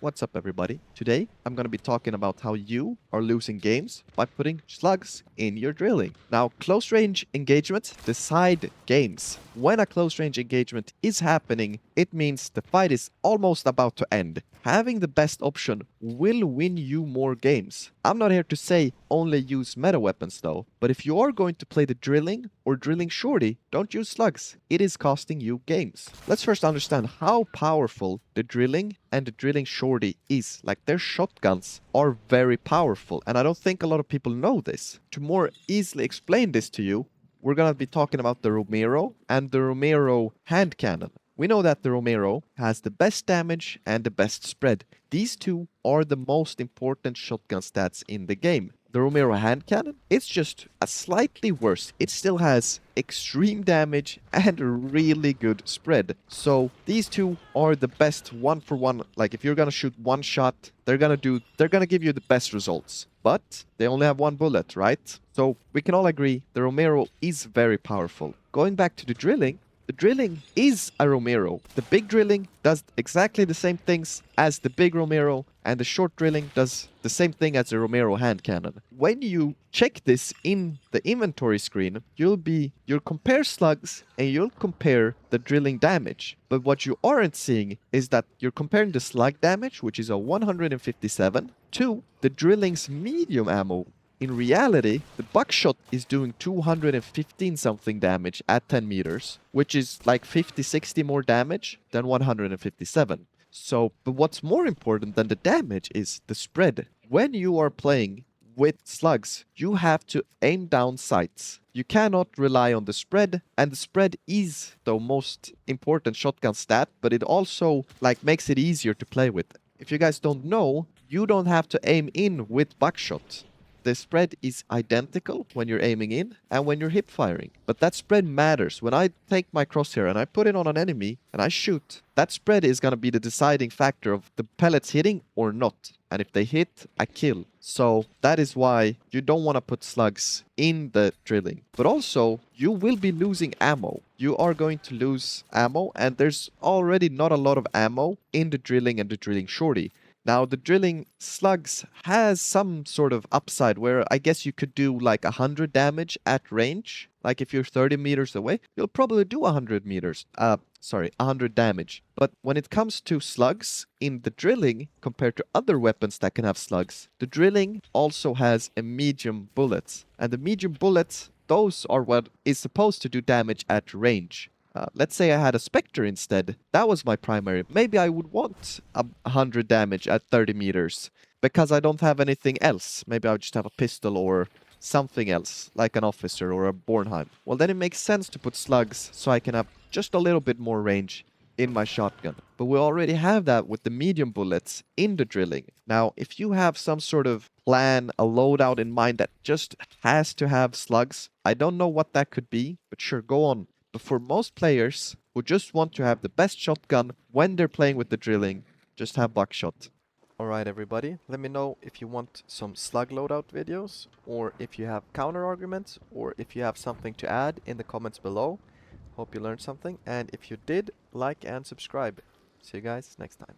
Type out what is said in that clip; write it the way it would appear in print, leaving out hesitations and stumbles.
What's up everybody? Today I'm going to be talking about how you are losing games by putting slugs in your drilling. Now, close range engagements decide games. When a close range engagement is happening, it means the fight is almost about to end. Having the best option will win you more games. I'm not here to say only use meta weapons though, but if you are going to play the drilling or drilling shorty, don't use slugs. It is costing you games. Let's first understand how powerful the drilling and the drilling shorty is. Like, their shotguns are very powerful, and I don't think a lot of people know this. To more easily explain this to you, we're gonna be talking about the Romero and the Romero hand cannon. We know that the Romero has the best damage and the best spread. These two are the most important shotgun stats in the game. The Romero hand cannon, it's just a slightly worse. It still has extreme damage and a really good spread. So these two are the best one for one. Like, if you're gonna shoot one shot, they're gonna give you the best results. But they only have one bullet, right? So we can all agree the Romero is very powerful. Going back to the drilling is a Romero. The big drilling does exactly the same things as the big Romero, and the short drilling does the same thing as the Romero hand cannon. When you check this in the inventory screen, you'll compare slugs and you'll compare the drilling damage. But what you aren't seeing is that you're comparing the slug damage, which is a 157, to the drilling's medium ammo. In reality, the buckshot is doing 215 something damage at 10 meters, which is like 50-60 more damage than 157. So, but what's more important than the damage is the spread. When you are playing with slugs, you have to aim down sights. You cannot rely on the spread, and the spread is the most important shotgun stat, but it also makes it easier to play with. If you guys don't know, you don't have to aim in with buckshot. The spread is identical when you're aiming in and when you're hip firing. But that spread matters. When I take my crosshair and I put it on an enemy and I shoot, that spread is going to be the deciding factor of the pellets hitting or not. And if they hit, I kill. So that is why you don't want to put slugs in the drilling. But also, you will be losing ammo. You are going to lose ammo, and there's already not a lot of ammo in the drilling and the drilling shorty. Now, the drilling slugs has some sort of upside where I guess you could do like 100 damage at range. Like, if you're 30 meters away, you'll probably do 100 damage. But when it comes to slugs in the drilling, compared to other weapons that can have slugs, the drilling also has a medium bullets. And the medium bullets, those are what is supposed to do damage at range. Let's say I had a Spectre instead. That was my primary. Maybe I would want 100 damage at 30 meters because I don't have anything else. Maybe I would just have a pistol or something else, like an officer or a Bornheim. Well, then it makes sense to put slugs so I can have just a little bit more range in my shotgun. But we already have that with the medium bullets in the drilling. Now, if you have some sort of plan, a loadout in mind that just has to have slugs, I don't know what that could be, but sure, go on. But for most players who just want to have the best shotgun when they're playing with the drilling, just have buckshot. Alright everybody, let me know if you want some slug loadout videos, or if you have counter arguments, or if you have something to add in the comments below. Hope you learned something, and if you did, like and subscribe. See you guys next time.